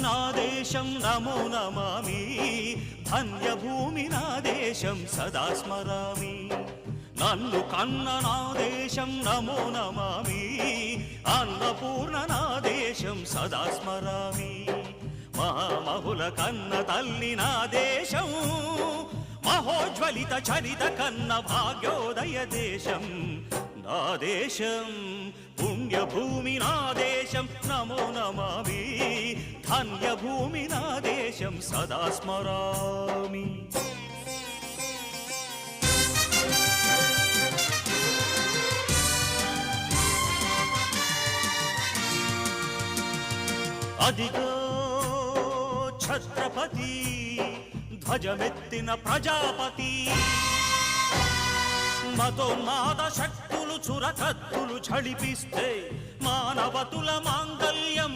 నా దేశం నమో నమామి, ధన్యభూమి నా దేశం సదా స్మరామి. నన్ను కన్న నా దేశం నమో నమామి, అన్నపూర్ణ నా దేశం సదా స్మరామి. మహామహుల కన్న తల్లి నా దేశం, మహోజ్వలిత చరిత కన్న భాగ్యోదయ దేశం నా దేశం. పుణ్యభూమి నా దేశం నమో నమామి, ధన్యభూమి నా దేశం సదా స్మరామి. అదిగో ఛత్రపతి, ధ్వజమెత్తిన ప్రజాపతి. మతోన్మాద శక్తులు చురకత్తులు ఝళిపిస్తే మానవతుల మాంగళ్యం